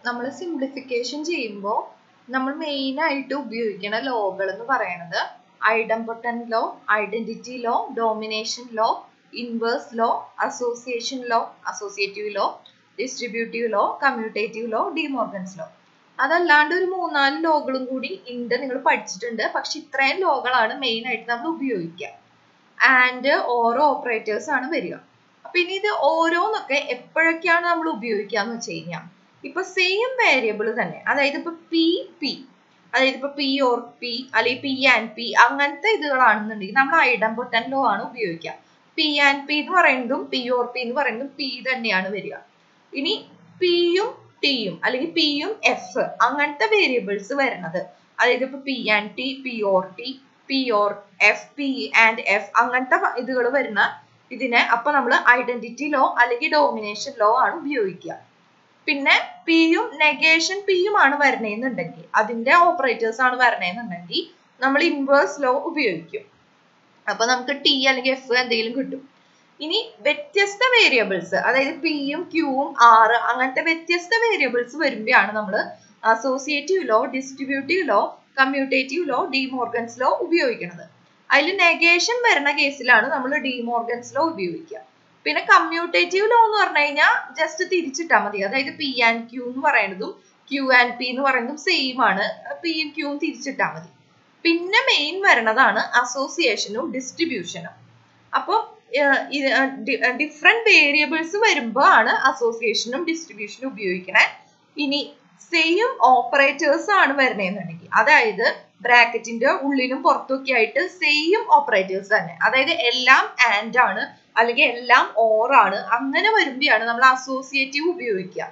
നമ്മൾ സിംപ്ലിഫിക്കേഷൻ ചെയ്യുമ്പോൾ നമ്മൾ മെയിൻ ആയിട്ട് ഉപയോഗിക്കുന്ന ലോകൾ എന്ന് പറയുന്നത് idempotent law, identity law, domination law, inverse law, association law, associative law, distributive law, commutative law, De Morgan's law. അതല്ലാണ്ട് ഒരു 3-4 ലോകളും കൂടി ഉണ്ട്, നിങ്ങൾ പഠിച്ചിട്ടുണ്ട്. പക്ഷെ ഇത്രയും ലോകളാണ് മെയിൻ ആയിട്ട് നമ്മൾ ഉപയോഗിക്കുക. ആൻഡ് ഓരോ ഓപ്പറേറ്റേഴ്സ് ആണ് വരിക. അപ്പൊ ഇനി ഇത് ഓരോന്നൊക്കെ എപ്പോഴൊക്കെയാണ് നമ്മൾ ഉപയോഗിക്കുക എന്ന് വെച്ച് കഴിഞ്ഞാൽ, ഇപ്പൊ സെയിം വേരിയബിൾ തന്നെ, അതായത് ഇപ്പൊ പി, അതായത് ഇപ്പൊ പി ഓർ പി അല്ലെങ്കിൽ പി ആൻഡ് പി അങ്ങനത്തെ ഇതുകളാണെന്നുണ്ടെങ്കിൽ നമ്മൾ ഐഡംപൊട്ടന്റ് ലോ ആണ് ഉപയോഗിക്കുക. പി ആൻഡ് പി എന്ന് പറയുന്നതും പി ഓർ പി എന്ന് പറയുന്നതും പി തന്നെയാണ് വരിക. ഇനി പിയും ടിയും അല്ലെങ്കിൽ പിയും എഫ് അങ്ങനത്തെ വേരിയബിൾസ് വരുന്നത്, അതായത് ഇപ്പൊ P and T, P or T, P or F, P and F അങ്ങനത്തെ ഇതുകൾ വരുന്ന ഇതിനെ അപ്പൊ നമ്മൾ ഐഡന്റിറ്റി ലോ അല്ലെങ്കിൽ ഡോമിനേഷൻ ലോ ആണ് ഉപയോഗിക്കുക. പിന്നെ പിയും നെഗേഷൻ പിയും ആണ് വരണേന്നുണ്ടെങ്കിൽ, അതിന്റെ ഓപ്പറേറ്റേഴ്സ് ആണ് വരണേന്നുണ്ടെങ്കിൽ നമ്മൾ ഇൻവേഴ്സ് ലോ ഉപയോഗിക്കും. അപ്പൊ നമുക്ക് ടി അല്ലെങ്കിൽ എഫ് എന്തെങ്കിലും കിട്ടും. ഇനി വ്യത്യസ്ത വേരിയബിൾസ്, അതായത് പിയും ക്യൂവും ആറ് അങ്ങനത്തെ വ്യത്യസ്ത വേരിയബിൾസ് വരുമ്പോഴാണ് നമ്മൾ associative law, distributive law, commutative law, De Morgan's law ഉപയോഗിക്കുന്നത്. അതിൽ നെഗേഷൻ വരുന്ന കേസിലാണ് നമ്മൾ ഡിമോർഗൻസ് ലോ ഉപയോഗിക്കുക. പിന്നെ കമ്മ്യൂട്ടേറ്റീവ് ലോ എന്ന് പറഞ്ഞു കഴിഞ്ഞാൽ ജസ്റ്റ് തിരിച്ചിട്ടാൽ മതി, അതായത് പി ആൻഡ് ക്യൂ എന്ന് പറയുന്നതും ക്യൂ ആൻഡ് പി എന്ന് പറയുന്നതും സെയിം ആണ്, പിയും ക്യൂവും തിരിച്ചിട്ടാൽ മതി. പിന്നെ മെയിൻ വരുന്നതാണ് അസോസിയേഷനും ഡിസ്ട്രിബ്യൂഷനും. അപ്പോൾ ഡിഫറെന്റ് വേരിയബിൾസ് വരുമ്പോൾ ആണ് അസോസിയേഷനും ഡിസ്ട്രിബ്യൂഷനും ഉപയോഗിക്കണേ. ഇനി സെയിം ഓപ്പറേറ്റേഴ്സ് ആണ് വരുന്നതെന്നുണ്ടെങ്കിൽ, അതായത് ബ്രാക്കറ്റിന്റെ ഉള്ളിലും പുറത്തൊക്കെ ആയിട്ട് സെയിം ഓപ്പറേറ്റേഴ്സ് തന്നെ, അതായത് എല്ലാം ആൻഡ് ആണ് അല്ലെങ്കിൽ എല്ലാം ഓർ ആണ്, അങ്ങനെ വരുമ്പോഴാണ് നമ്മൾ അസോസിയേറ്റീവ് ഉപയോഗിക്കുക.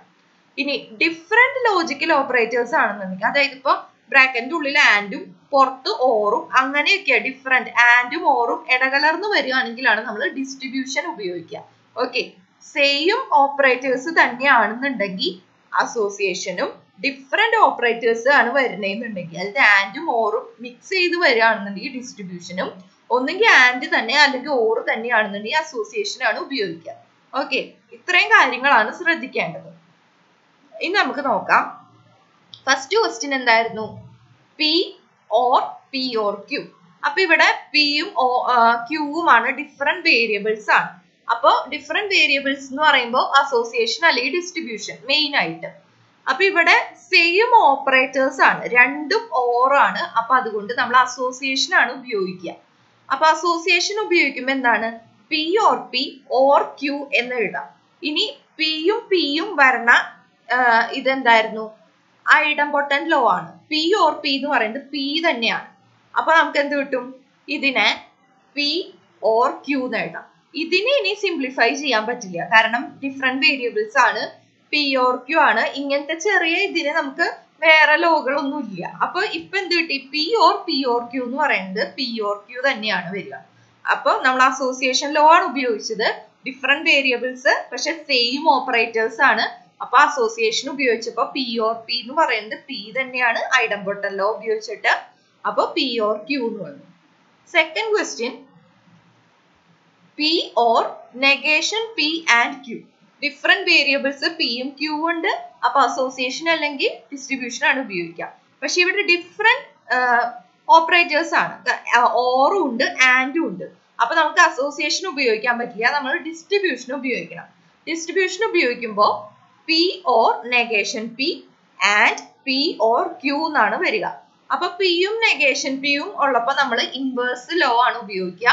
ഇനി ഡിഫറെന്റ് ലോജിക്കൽ ഓപ്പറേറ്റേഴ്സ് ആണെന്നുണ്ടെങ്കിൽ, അതായത് ഇപ്പൊ ബ്രാക്കറ്റിന്റെ ഉള്ളിൽ ആൻഡും പുറത്ത് ഓറും അങ്ങനെയൊക്കെ ഡിഫറെന്റ് ആൻഡും ഓറും ഇടകലർന്ന് വരികയാണെങ്കിലാണ് നമ്മൾ ഡിസ്ട്രിബ്യൂഷൻ ഉപയോഗിക്കുക. ഓക്കെ, സെയിം ഓപ്പറേറ്റേഴ്സ് തന്നെയാണെന്നുണ്ടെങ്കിൽ അസോസിയേഷനും, ഡിഫറെന്റ് ഓപ്പറേറ്റേഴ്സ് ആണ് വരുന്നതെന്നുണ്ടെങ്കിൽ, അതായത് ആൻഡും ഓറും മിക്സ് ചെയ്ത് വരികയാണെന്നുണ്ടെങ്കിൽ ഡിസ്ട്രിബ്യൂഷനും, ഒന്നെങ്കിൽ ആൻഡ് തന്നെ അല്ലെങ്കിൽ ഓർ തന്നെയാണെന്നുണ്ടെങ്കിൽ അസോസിയേഷനാണ് ഉപയോഗിക്കുക. ഓക്കെ, ഇത്രയും കാര്യങ്ങളാണ് ശ്രദ്ധിക്കേണ്ടത്. ഇനി നമുക്ക് നോക്കാം. ഫസ്റ്റ് ക്വസ്റ്റ്യൻ എന്തായിരുന്നു? P or P or Q. അപ്പൊ ഇവിടെ പിയും ക്യൂവുമാണ് ഡിഫറെന്റ് വേരിയബിൾസ് ആണ്. അപ്പൊ ഡിഫറെന്റ് വേരിയബിൾസ് എന്ന് പറയുമ്പോൾ അസോസിയേഷൻ അല്ലെങ്കിൽ ഡിസ്ട്രിബ്യൂഷൻ മെയിൻ ആയിട്ട്. അപ്പൊ ഇവിടെ സെയിം ഓപ്പറേറ്റേഴ്സ് ആണ്, രണ്ടും ഓർ ആണ്. അപ്പൊ അതുകൊണ്ട് നമ്മൾ അസോസിയേഷൻ ആണ് ഉപയോഗിക്കുക. അപ്പൊ അസോസിയേഷൻ ഉപയോഗിക്കുമ്പോൾ എന്താണ്? P or P or Q എന്ന് എഴുതാം. ഇനി പിയും പിയും വരണ ഇതെന്തായിരുന്നു? ഐഡംപൊട്ടന്റ് ലോ ആണ്. പി ഓർ പി എന്ന് പറയുന്നത് പി തന്നെയാണ്. അപ്പൊ നമുക്ക് എന്ത് കിട്ടും? ഇതിനെ പി ഓർ ക്യൂ എന്ന് എഴുതാം. ഇതിനെ ഇനി സിംപ്ലിഫൈ ചെയ്യാൻ പറ്റില്ല, കാരണം ഡിഫറെന്റ് വേരിയബിൾസ് ആണ്, പി ഓർ ക്യൂ ആണ്. ഇങ്ങനത്തെ ചെറിയ ഇതിന് നമുക്ക് വേറെ ലോകളൊന്നും ഇല്ല. അപ്പൊ ഇപ്പൊ എന്ത് കിട്ടി? പി ഓർ ക്യൂ എന്ന് പറയുന്നത് പി ഓർ ക്യൂ തന്നെയാണ് വരിക. അപ്പൊ നമ്മൾ അസോസിയേഷൻ ലോ ആണ് ഉപയോഗിച്ചത്, ഡിഫറെന്റ് വേരിയബിൾസ് പക്ഷെ സെയിം ഓപ്പറേറ്റേഴ്സ് ആണ്. അപ്പൊ അസോസിയേഷൻ ഉപയോഗിച്ചപ്പോ പി ഓർ പി എന്ന് പറയുന്നത് പി തന്നെയാണ് ഐഡംപൊട്ടന്റ് ലോ ഉപയോഗിച്ചിട്ട്. അപ്പൊ പി ഓർ ക്യൂ എന്ന് വന്നു. Second question, P or negation P and Q. Different variables പിയും ക്യൂ ഉണ്ട്. അപ്പൊ അസോസിയേഷൻ അല്ലെങ്കിൽ ഡിസ്ട്രിബ്യൂഷൻ ആണ് ഉപയോഗിക്കുക. പക്ഷെ ഇവിടെ ഡിഫറെന്റ് ഓപ്പറേറ്റേഴ്സ് ആണ്, ഓറും ഉണ്ട് ആൻഡും ഉണ്ട്. അപ്പൊ നമുക്ക് അസോസിയേഷൻ ഉപയോഗിക്കാൻ പറ്റില്ല, നമ്മൾ ഡിസ്ട്രിബ്യൂഷൻ ഉപയോഗിക്കണം. ഡിസ്ട്രിബ്യൂഷൻ ഉപയോഗിക്കുമ്പോൾ P or negation P and P or Q എന്നാണ് വരിക. അപ്പൊ പിയും നെഗേഷൻ പിയും ഉള്ളപ്പോ നമ്മൾ ഇൻവേഴ്സ് ലോ ആണ് ഉപയോഗിക്കുക.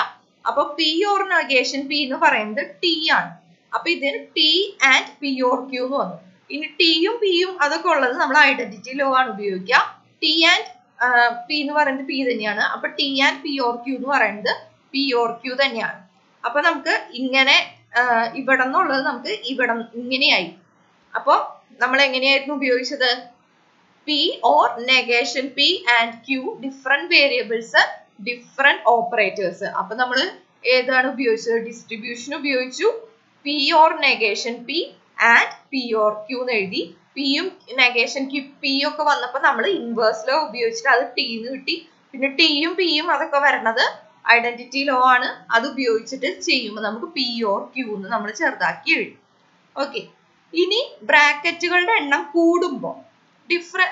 അപ്പൊ പി ഓർ നെഗേഷൻ പി എന്ന് പറയുന്നത് ടി ആണ്. അപ്പൊ ഇതിന് T and P or Q എന്ന് വന്നു. ഇനി ടിയും പിയും അതൊക്കെ ഉള്ളത് നമ്മൾ ഐഡന്റിറ്റി ലോ ആണ് ഉപയോഗിക്കുക. ടി ആൻഡ് പി എന്ന് പറയുന്നത് പി തന്നെയാണ്. അപ്പൊ T and P or Q എന്ന് പറയുന്നത് പി ഓർ ക്യൂ തന്നെയാണ്. അപ്പൊ നമുക്ക് ഇങ്ങനെ ഇവിടെ നിന്നുള്ളത് നമുക്ക് ഇവിടെ ഇങ്ങനെയായി. അപ്പൊ നമ്മൾ എങ്ങനെയായിരുന്നു ഉപയോഗിച്ചത്? P or negation P and Q, different variables, different operators. അപ്പൊ നമ്മൾ ഏതാണ് ഉപയോഗിച്ചത്? ഡിസ്ട്രിബ്യൂഷൻ ഉപയോഗിച്ചു. P or negation P and P or Q എന്ന് എഴുതി. പിയും നെഗേഷൻ ക്യൂ പി ഒക്കെ വന്നപ്പോ നമ്മൾ ഇൻവേഴ്സ് ലോ ഉപയോഗിച്ചിട്ട് അത് ടി എന്ന് കിട്ടി. പിന്നെ ടിയും പിയും അതൊക്കെ വരണത് ഐഡന്റിറ്റി ലോ ആണ്, അത് ഉപയോഗിച്ചിട്ട് ചെയ്യുമ്പോൾ നമുക്ക് പി ഓർ ക്യൂ എന്ന് നമ്മൾ ചെറുതാക്കി എഴുതും. ഓക്കെ, ഇനി ബ്രാക്കറ്റുകളുടെ എണ്ണം കൂടുമ്പോൾ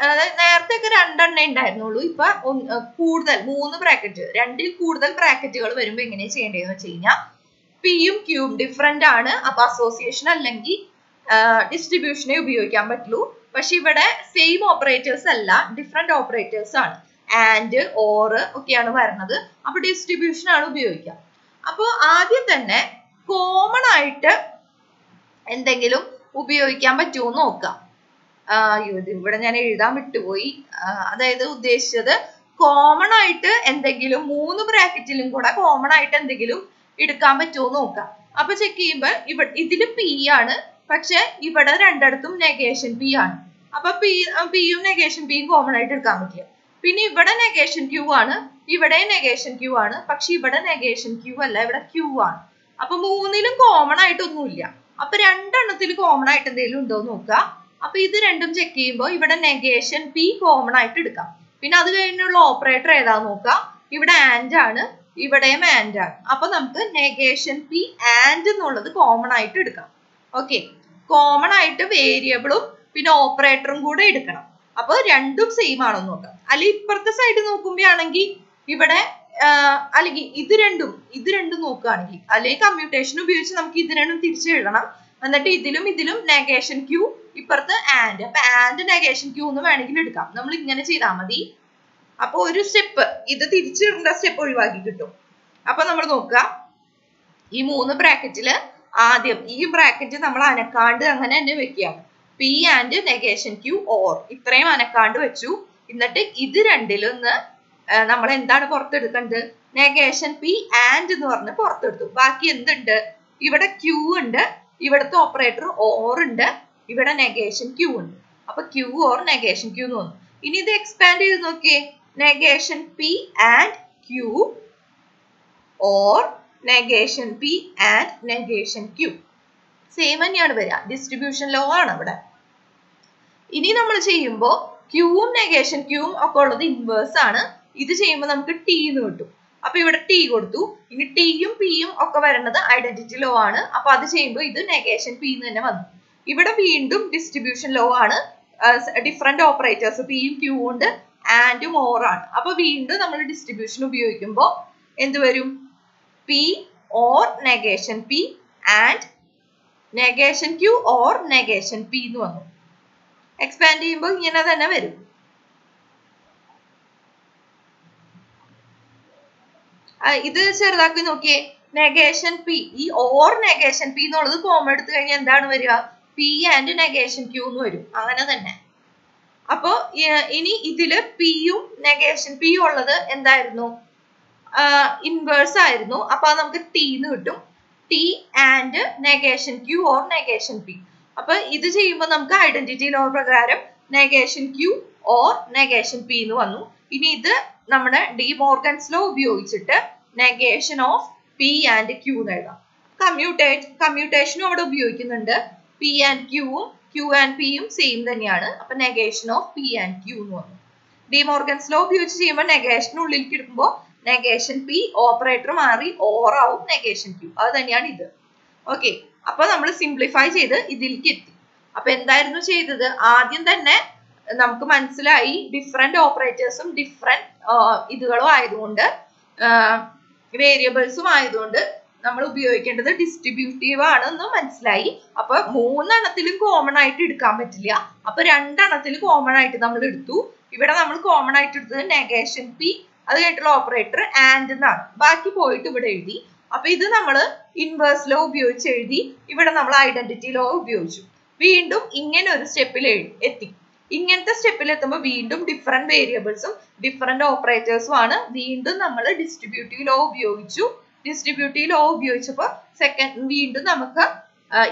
അതായത് നേരത്തെ ഒക്കെ 2 എണ്ണേ ഉണ്ടായിരുന്നുള്ളൂ, ഇപ്പൊ കൂടുതൽ 3 ബ്രാക്കറ്റ് 2ൽ കൂടുതൽ ബ്രാക്കറ്റുകൾ വരുമ്പോ എങ്ങനെയാ ചെയ്യേണ്ടതെന്ന് വെച്ച് കഴിഞ്ഞാൽ പിയും ക്യൂവും ഡിഫറെന്റ് ആണ്. അപ്പൊ അസോസിയേഷൻ അല്ലെങ്കിൽ ഡിസ്ട്രിബ്യൂഷനെ ഉപയോഗിക്കാൻ പറ്റുള്ളൂ. പക്ഷെ ഇവിടെ സെയിം ഓപ്പറേറ്റേഴ്സ് അല്ല, ഡിഫറെന്റ് ഓപ്പറേറ്റേഴ്സ് ആണ്. ആൻഡ് ഓർ ഒക്കെയാണ് വരുന്നത്. അപ്പൊ ഡിസ്ട്രിബ്യൂഷൻ ആണ് ഉപയോഗിക്കുക. അപ്പൊ ആദ്യം തന്നെ കോമൺ ആയിട്ട് എന്തെങ്കിലും ഉപയോഗിക്കാൻ പറ്റുമോ നോക്കാം. ഇവിടെ ഞാൻ എഴുതാൻ വിട്ടുപോയി. അതായത് ഉദ്ദേശിച്ചത് കോമൺ ആയിട്ട് എന്തെങ്കിലും 3 ബ്രാക്കറ്റിലും കൂടെ കോമൺ ആയിട്ട് എന്തെങ്കിലും എടുക്കാൻ പറ്റുമോ നോക്കാം. അപ്പൊ ചെക്ക് ചെയ്യുമ്പോൾ ഇതില് പി ആണ്, പക്ഷെ ഇവിടെ രണ്ടിടത്തും നെഗേഷൻ പി ആണ്. അപ്പൊ പിയും നെഗേഷൻ പിയും കോമൺ ആയിട്ട് എടുക്കാൻ പറ്റില്ല. പിന്നെ ഇവിടെ നെഗേഷൻ ക്യൂ ആണ്, ഇവിടെ നെഗേഷൻ ക്യൂ ആണ്, പക്ഷെ ഇവിടെ നെഗേഷൻ ക്യൂ അല്ല, ഇവിടെ ക്യൂ ആണ്. അപ്പൊ 3ലും കോമൺ ആയിട്ടൊന്നുമില്ല. അപ്പൊ 2 എണ്ണത്തിൽ കോമൺ ആയിട്ട് എന്തെങ്കിലും ഉണ്ടോ നോക്കുക. അപ്പൊ ഇത് രണ്ടും ചെക്ക് ചെയ്യുമ്പോൾ ഇവിടെ നെഗേഷൻ പി കോമൺ ആയിട്ട് എടുക്കാം. പിന്നെ അത് കഴിഞ്ഞുള്ള ഓപ്പറേറ്റർ ഏതാന്ന് നോക്കാം. ഇവിടെ ആൻഡ് ആണ്, ഇവിടെയും ആൻഡ് ആണ്. അപ്പൊ നമുക്ക് നെഗേഷൻ പി ആൻഡ് എന്നുള്ളത് കോമൺ ആയിട്ട് എടുക്കാം. ഓക്കെ, കോമൺ ആയിട്ട് വേരിയബിളും പിന്നെ ഓപ്പറേറ്ററും കൂടെ എടുക്കണം. അപ്പൊ രണ്ടും സെയിം ആണെന്ന് നോക്കാം. അല്ലെങ്കിൽ ഇപ്പുറത്തെ സൈഡ് നോക്കുമ്പോഴാണെങ്കിൽ ഇവിടെ അല്ലെങ്കിൽ ഇത് രണ്ടും നോക്കുകയാണെങ്കിൽ, അല്ലെങ്കിൽ കമ്മ്യൂട്ടേഷൻ ഉപയോഗിച്ച് നമുക്ക് ഇത് രണ്ടും തിരിച്ചെഴുതണം. എന്നിട്ട് ഇതിലും നെഗേഷൻ ക്യൂ, ഇപ്പുറത്ത് ആൻഡ്. അപ്പൊ ആൻഡ് നെഗേഷൻ ക്യൂ എന്ന് വേണമെങ്കിൽ എടുക്കാം. നമ്മൾ ഇങ്ങനെ ചെയ്താൽ മതി. അപ്പൊ ഒരു സ്റ്റെപ്പ് ഇത് തിരിച്ചിടേണ്ട സ്റ്റെപ്പ് ഒഴിവാക്കി കിട്ടും. അപ്പൊ നമ്മൾ നോക്കുക, ഈ 3 ബ്രാക്കറ്റില് ആദ്യം ഈ ബ്രാക്കറ്റ് നമ്മൾ അനക്കാണ്ട് അങ്ങനെ തന്നെ വെക്കുകയാണ്. P and negation Q or ഇത്രയും അനക്കാണ്ട് വെച്ചു. എന്നിട്ട് ഇത് രണ്ടിലൊന്ന് നമ്മൾ എന്താണ് പുറത്തെടുക്കേണ്ടത്? നെഗേഷൻ പി ആൻഡ് എന്ന് പറഞ്ഞ് പുറത്തെടുത്തു. ബാക്കി എന്തുണ്ട്? ഇവിടെ ക്യൂ ഉണ്ട്, ഇവിടുത്തെ ഓപ്പറേറ്റർ ഓർ ഉണ്ട്, ഇവിടെ നെഗേഷൻ ക്യൂ ഉണ്ട്. അപ്പൊ ക്യൂ ഓർ നെഗേഷൻ ക്യൂ എന്ന് വന്നു. ഇനി ഇത് എക്സ്പാൻഡ് ചെയ്ത് നോക്കിയേ. Negation P and Q or negation P and negation Q same തന്നെയാണ് വരിക. ഡിസ്ട്രിബ്യൂഷൻ ലോ ആണ് ഇവിടെ. ഇനി നമ്മൾ ചെയ്യുമ്പോൾ ക്യൂവും നെഗേഷൻ ക്യൂവും ഒക്കെ ഉള്ളത് ഇൻവേഴ്സ് ആണ്. ഇത് ചെയ്യുമ്പോൾ നമുക്ക് ടി എന്ന് കിട്ടും. അപ്പൊ ഇവിടെ ടി കൊടുത്തു. ഇനി ടിയും പിയും ഒക്കെ വരുന്നത് ഐഡന്റിറ്റി ലോ ആണ്. അപ്പൊ അത് ചെയ്യുമ്പോൾ ഇത് നെഗേഷൻ പി എന്ന് തന്നെ വന്നു. ഇവിടെ വീണ്ടും ഡിസ്ട്രിബ്യൂഷൻ ലോ ആണ്. ഡിഫറെന്റ് ഓപ്പറേറ്റേഴ്സ് പിയും ക്യൂവും ഉണ്ട്, ആൻഡും ഓർ ആണ്. അപ്പൊ വീണ്ടും നമ്മൾ ഡിസ്ട്രിബ്യൂഷൻ ഉപയോഗിക്കുമ്പോൾ എന്ത് വരും? P or negation P and negation Q or negation P എന്ന് വന്നു. എക്സ്പാൻഡ് ചെയ്യുമ്പോൾ ഇങ്ങനെ തന്നെ വരും. ഇത് ചെറുതാക്കി നോക്കിയേ. നെഗേഷൻ പി, ഈ ഓർ നെഗേഷൻ പി എന്നുള്ളത് കോമൺ എടുത്തു കഴിഞ്ഞാൽ എന്താണ് വരിക? പി ആൻഡ് നെഗേഷൻ ക്യൂ എന്ന് വരും. അങ്ങനെ തന്നെ. അപ്പോ ഇനി ഇതില് പിയും നെഗേഷൻ പിയും ഉള്ളത് എന്തായിരുന്നു? ഇൻവേഴ്സ് ആയിരുന്നു. അപ്പൊ നമുക്ക് ടി എന്ന് കിട്ടും. T and negation Q or negation P. അപ്പൊ ഇത് ചെയ്യുമ്പോൾ നമുക്ക് ഐഡന്റിറ്റി ലോ പ്രകാരം negation Q or negation P എന്ന് വന്നു. ഇനി ഇത് നമ്മുടെ ഡി മോർഗൻസ് ലോ ഉപയോഗിച്ചിട്ട് negation of P and Q എന്ന് എഴുതാം. കമ്മ്യൂട്ടേഷനും അവിടെ ഉപയോഗിക്കുന്നുണ്ട്. പി ആൻഡ് ക്യൂവും ക്യൂ ആൻഡ് പിയും സെയിം തന്നെയാണ്. അപ്പൊ negation of P and Q എന്ന് വന്നു. ഡി മോർഗൻസ് ലോ ഉപയോഗിച്ച് ചെയ്യുമ്പോൾ നെഗേഷനുള്ളിലേക്ക് എടുക്കുമ്പോൾ നെഗേഷൻ പി ഓപ്പറേറ്റർ മാറി ഓർ ആവും നെഗേഷൻ ക്യൂ. അത് തന്നെയാണ് ഇത്. ഓക്കെ, അപ്പൊ നമ്മൾ സിംപ്ലിഫൈ ചെയ്ത് ഇതിലേക്ക് എത്തി. അപ്പൊ എന്തായിരുന്നു ചെയ്തത്? ആദ്യം തന്നെ നമുക്ക് മനസ്സിലായി ഡിഫറെന്റ് ഓപ്പറേറ്റേഴ്സും ഡിഫറെന്റ് ഇതുകളും ആയതുകൊണ്ട്, വേരിയബിൾസും ആയതുകൊണ്ട് നമ്മൾ ഉപയോഗിക്കേണ്ടത് ഡിസ്ട്രിബ്യൂട്ടീവ് ആണെന്ന് മനസ്സിലായി. അപ്പൊ 3 എണ്ണത്തിലും കോമൺ ആയിട്ട് എടുക്കാൻ പറ്റില്ല. അപ്പൊ 2 എണ്ണത്തിൽ കോമൺ ആയിട്ട് നമ്മൾ എടുത്തു. ഇവിടെ നമ്മൾ കോമൺ ആയിട്ട് എടുത്തത് നെഗേഷൻ പി, അത് കഴിഞ്ഞിട്ടുള്ള ഓപ്പറേറ്റർ ആൻഡ് എന്നാണ്. ബാക്കി പോയിട്ട് ഇവിടെ എഴുതി. അപ്പൊ ഇത് നമ്മൾ ഇൻവേഴ്സ് ലോ ഉപയോഗിച്ച് എഴുതി. ഇവിടെ നമ്മൾ ഐഡന്റിറ്റി ലോ ഉപയോഗിച്ചു. വീണ്ടും ഇങ്ങനെ ഒരു സ്റ്റെപ്പിൽ എത്തി. ഇങ്ങനത്തെ സ്റ്റെപ്പിൽ എത്തുമ്പോൾ വീണ്ടും ഡിഫറെന്റ് വേരിയബിൾസും ഡിഫറെന്റ് ഓപ്പറേറ്റേഴ്സും ആണ്. വീണ്ടും നമ്മൾ ഡിസ്ട്രിബ്യൂട്ടീവ് ലോ ഉപയോഗിച്ചു. ഡിസ്ട്രിബ്യൂട്ടീവ് ലോ ഉപയോഗിച്ചപ്പോൾ വീണ്ടും നമുക്ക്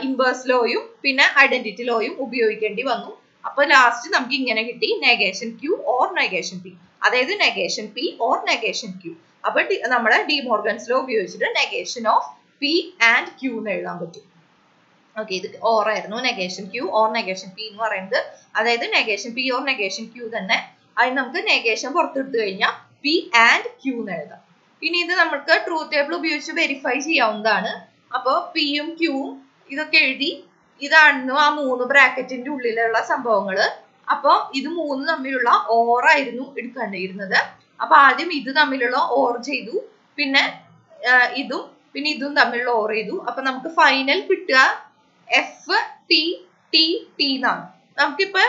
ഇൻവേഴ്സ് ലോയും പിന്നെ ഐഡന്റിറ്റി ലോയും ഉപയോഗിക്കേണ്ടി വന്നു. അപ്പൊ ലാസ്റ്റ് നമുക്ക് ഇങ്ങനെ കിട്ടി, negation Q or negation P. അതായത് negation P or negation Q. അപ്പൊ നമ്മുടെ ഡി മോർഗൻസ് ലോ ഉപയോഗിച്ചിട്ട് negation of P and Q എന്ന് എഴുതാൻ പറ്റും. ഓക്കെ, ഇത് ഓർ ആയിരുന്നു. Negation Q or negation P എന്ന് പറയുന്നത്, അതായത് negation P or negation Q തന്നെ. അതിന് നമുക്ക് നെഗേഷൻ പുറത്തെടുത്തു കഴിഞ്ഞാൽ പി ആൻഡ് ക്യൂ എന്ന് എഴുതാം. ഇനി ഇത് നമുക്ക് ട്രൂത്ത് ടേബിൾ ഉപയോഗിച്ച് വെരിഫൈ ചെയ്യാവുന്നതാണ്. അപ്പോൾ പിയും ക്യൂവും ഇതൊക്കെ എഴുതി ഇതായിരുന്നു ആ 3 ബ്രാക്കറ്റിന്റെ ഉള്ളിലുള്ള സംഭവങ്ങള്. അപ്പൊ ഇത് 3 തമ്മിലുള്ള ഓർ ആയിരുന്നു എടുക്കേണ്ടിയിരുന്നത്. അപ്പൊ ആദ്യം ഇത് തമ്മിലുള്ള ഓർ ചെയ്തു, പിന്നെ ഇതും പിന്നെ ഇതും തമ്മിലുള്ള ഓർ ചെയ്തു. അപ്പൊ നമുക്ക് ഫൈനൽ കിട്ടുക എഫ് ടി ടി ടി എന്നാണ്. നമുക്കിപ്പോ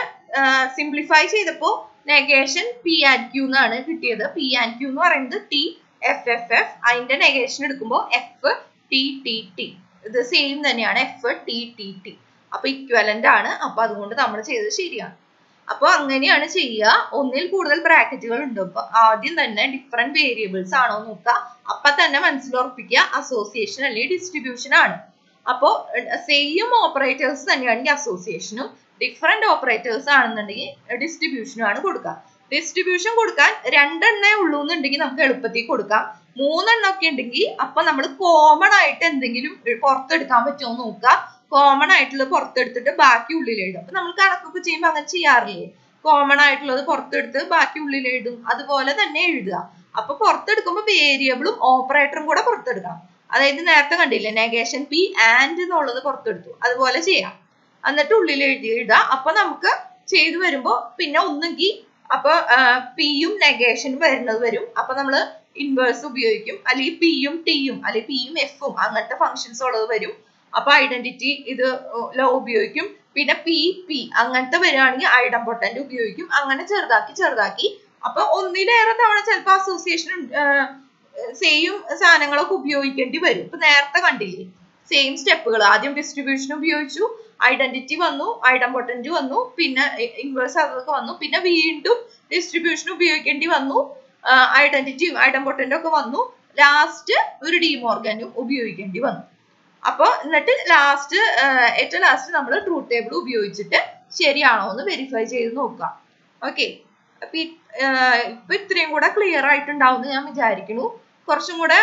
സിംപ്ലിഫൈ ചെയ്തപ്പോ നെഗേഷൻ പി ആൻഡ് ക്യൂ എന്നാണ് കിട്ടിയത്. പി ആൻഡ് ക്യൂ എന്ന് പറയുന്നത് ടി എഫ് എഫ് എഫ്, അതിന്റെ നെഗേഷൻ എടുക്കുമ്പോൾ എഫ് ടി ടി ടി. ഇത് സെയിം തന്നെയാണ്, എഫ് ടി ടി ടി. അപ്പൊ ഇക്വലന്റ് ആണ്. അപ്പൊ അതുകൊണ്ട് നമ്മൾ ചെയ്തത് ശരിയാണ്. അപ്പൊ അങ്ങനെയാണ് ചെയ്യുക. ഒന്നിൽ കൂടുതൽ ബ്രാക്കറ്റുകൾ ഉണ്ട്. അപ്പൊ ആദ്യം തന്നെ ഡിഫറെന്റ് വേരിയബിൾസ് ആണോ നോക്കുക. അപ്പൊ തന്നെ മനസ്സിലുറപ്പിക്കുക അസോസിയേഷൻ അല്ലെങ്കിൽ ഡിസ്ട്രിബ്യൂഷൻ ആണ്. അപ്പോ സെയിം ഓപ്പറേറ്റേഴ്സ് തന്നെയാണെങ്കിൽ അസോസിയേഷനും, ഡിഫറെന്റ് ഓപ്പറേറ്റേഴ്സ് ആണെന്നുണ്ടെങ്കിൽ ഡിസ്ട്രിബ്യൂഷനും ആണ് കൊടുക്കുക. ഡിസ്ട്രിബ്യൂഷൻ കൊടുക്കാൻ 2 എണ്ണേ ഉള്ളൂ എന്നുണ്ടെങ്കിൽ നമുക്ക് എളുപ്പത്തിൽ കൊടുക്കാം. 3 എണ്ണം ഒക്കെ ഉണ്ടെങ്കിൽ അപ്പൊ നമ്മൾ കോമൺ ആയിട്ട് എന്തെങ്കിലും പുറത്തെടുക്കാൻ പറ്റുമോ നോക്കുക. കോമൺ ആയിട്ടുള്ളത് പുറത്തെടുത്തിട്ട് ബാക്കി ഉള്ളിലിടും. അപ്പൊ നമ്മൾ കണക്കൊക്കെ ചെയ്യുമ്പോൾ അങ്ങനെ ചെയ്യാറില്ലേ? കോമൺ ആയിട്ടുള്ളത് പുറത്തെടുത്ത് ബാക്കി ഉള്ളിലിടും. അതുപോലെ തന്നെ എഴുതുക. അപ്പൊ പുറത്തെടുക്കുമ്പോൾ വേരിയബിളും ഓപ്പറേറ്ററും കൂടെ പുറത്തെടുക്കാം. അതായത് നേരത്തെ കണ്ടില്ലേ, നെഗേഷൻ പി ആൻഡ് എന്നുള്ളത് പുറത്തെടുത്തു. അതുപോലെ ചെയ്യാം. എന്നിട്ട് ഉള്ളിൽ എഴുതുക. അപ്പൊ നമുക്ക് ചെയ്തു വരുമ്പോ പിന്നെ ഒന്നെങ്കിൽ അപ്പൊ പിയും നെഗേഷനും വരുന്നത് വരും. അപ്പൊ നമ്മള് ഇൻവേഴ്സ് ഉപയോഗിക്കും, അല്ലെങ്കിൽ പിയും ടിയും അല്ലെങ്കിൽ പിയും എഫും അങ്ങനത്തെ ഫങ്ഷൻസ് ഉള്ളത് വരും. അപ്പൊ ഐഡന്റിറ്റി ഇത് ലോ ഉപയോഗിക്കും. പിന്നെ പി പി അങ്ങനത്തെ വരികയാണെങ്കിൽ ഐഡംപൊട്ടന്റ് ഉപയോഗിക്കും. അങ്ങനെ ചെറുതാക്കി അപ്പൊ ഒന്നിലേറെ തവണ ചിലപ്പോൾ അസോസിയേഷൻ സെയിം സാധനങ്ങളൊക്കെ ഉപയോഗിക്കേണ്ടി വരും. ഇപ്പൊ നേരത്തെ കണ്ടില്ലേ, സെയിം സ്റ്റെപ്പുകൾ. ആദ്യം ഡിസ്ട്രിബ്യൂഷൻ ഉപയോഗിച്ചു, ഐഡന്റിറ്റി വന്നു, ഐഡംപൊട്ടന്റ് വന്നു, പിന്നെ ഇൻവേഴ്സ് അതൊക്കെ വന്നു, പിന്നെ വീണ്ടും ഡിസ്ട്രിബ്യൂഷൻ ഉപയോഗിക്കേണ്ടി വന്നു, ഐഡന്റിറ്റിയും ഐഡംപൊട്ടന്റും ഒക്കെ വന്നു, ലാസ്റ്റ് ഒരു ഡിമോർഗനും ഉപയോഗിക്കേണ്ടി വന്നു. അപ്പൊ എന്നിട്ട് ഏറ്റവും ലാസ്റ്റ് നമ്മൾ ട്രൂത്ത് ടേബിൾ ഉപയോഗിച്ചിട്ട് ശരിയാണോ എന്ന് വെരിഫൈ ചെയ്ത് നോക്കാം. ഓക്കെ, അപ്പൊ ഇപ്പൊ ഇത്രയും കൂടെ ക്ലിയർ ആയിട്ടുണ്ടാവും എന്ന് ഞാൻ വിചാരിക്കുന്നു. കുറച്ചും കൂടെ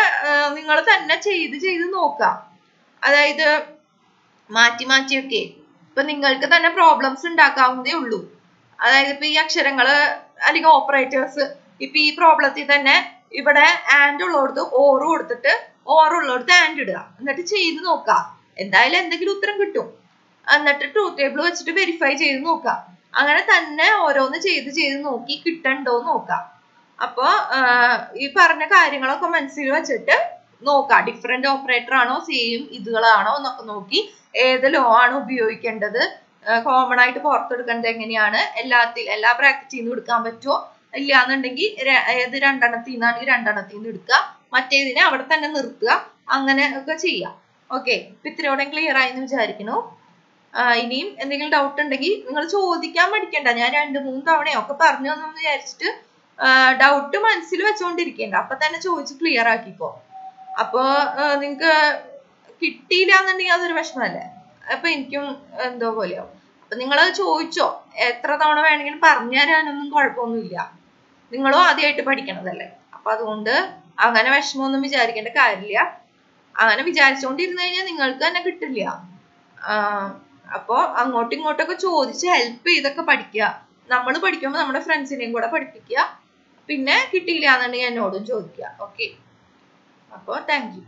നിങ്ങൾ തന്നെ ചെയ്ത് നോക്കാം. അതായത് മാറ്റിയൊക്കെ ഇപ്പൊ നിങ്ങൾക്ക് തന്നെ പ്രോബ്ലംസ് ഉണ്ടാക്കാവുന്നതേ ഉള്ളൂ. അതായത് ഇപ്പൊ ഈ അക്ഷരങ്ങള് അല്ലെങ്കിൽ ഓപ്പറേറ്റേഴ്സ്, ഇപ്പൊ ഈ പ്രോബ്ലത്തിൽ തന്നെ ഇവിടെ ആൻഡ് ഉള്ളിടത്ത് ഓർ കൊടുത്തിട്ട് ഓർ ഉള്ളിടത്ത് ആൻഡ് ഇടുക, എന്നിട്ട് ചെയ്ത് നോക്കാം. എന്തായാലും എന്തെങ്കിലും ഉത്തരം കിട്ടും. എന്നിട്ട് ട്രൂത്ത് ടേബിൾ വെച്ചിട്ട് വെരിഫൈ ചെയ്ത് നോക്കാം. അങ്ങനെ തന്നെ ഓരോന്ന് ചെയ്ത് നോക്കി കിട്ടണ്ടോ നോക്കാം. അപ്പൊ ഈ പറഞ്ഞ കാര്യങ്ങളൊക്കെ മനസ്സിൽ വെച്ചിട്ട് നോക്കാം. ഡിഫറെന്റ് ഓപ്പറേറ്റർ ആണോ സെയിം ഇതുകളാണോ എന്നൊക്കെ നോക്കി ഏത് ലോ ആണ് ഉപയോഗിക്കേണ്ടത്, കോമൺ ആയിട്ട് പുറത്തെടുക്കേണ്ടത് എങ്ങനെയാണ്, എല്ലാ ബ്രാക്കറ്റിൽ നിന്നും എടുക്കാൻ പറ്റുമോ ഇല്ലാന്നുണ്ടെങ്കിൽ ഏത് 2 എണ്ണത്തിൽ നിന്നാണെങ്കിൽ 2 എണ്ണത്തിൽ നിന്ന് എടുക്കുക, മറ്റേതിനെ അവിടെ തന്നെ നിർത്തുക, അങ്ങനെ ഒക്കെ ചെയ്യാം. ഓക്കെ, ഇപ്പൊ ഇത്രയോടെ ക്ലിയർ ആയി എന്ന് വിചാരിക്കുന്നു. ഇനിയും എന്തെങ്കിലും ഡൗട്ട് ഉണ്ടെങ്കിൽ നിങ്ങൾ ചോദിക്കാൻ പഠിക്കണ്ട. ഞാൻ 2-3 തവണയൊക്കെ പറഞ്ഞു എന്ന് വിചാരിച്ചിട്ട് ഡൗട്ട് മനസ്സിൽ വെച്ചോണ്ടിരിക്കേണ്ട. അപ്പൊ തന്നെ ചോദിച്ച് ക്ലിയർ ആക്കിക്കോ. അപ്പൊ നിങ്ങക്ക് കിട്ടിയില്ല എന്നുണ്ടെങ്കിൽ അതൊരു വിഷമല്ലേ? അപ്പൊ എനിക്കും എന്തോ പോലെയാവും. അപ്പൊ നിങ്ങൾ ചോദിച്ചോ, എത്ര തവണ വേണമെങ്കിലും പറഞ്ഞു തരാനൊന്നും കുഴപ്പമൊന്നുമില്ല. നിങ്ങളും ആദ്യമായിട്ട് പഠിക്കണതല്ലേ. അപ്പൊ അതുകൊണ്ട് അങ്ങനെ വിഷമമൊന്നും വിചാരിക്കേണ്ട കാര്യമില്ല. അങ്ങനെ വിചാരിച്ചോണ്ടിരുന്നു കഴിഞ്ഞാൽ നിങ്ങൾക്ക് തന്നെ കിട്ടില്ല. അപ്പൊ അങ്ങോട്ടും ഇങ്ങോട്ടൊക്കെ ചോദിച്ച് ഹെൽപ്പ് ചെയ്തൊക്കെ പഠിക്കുക. നമ്മൾ പഠിക്കുമ്പോൾ നമ്മുടെ ഫ്രണ്ട്സിനെയും കൂടെ പഠിപ്പിക്കുക. പിന്നെ കിട്ടിയില്ല എന്നുണ്ടെങ്കിൽ എന്നോടും ചോദിക്കുക. ഓക്കെ, അപ്പോൾ താങ്ക് യു.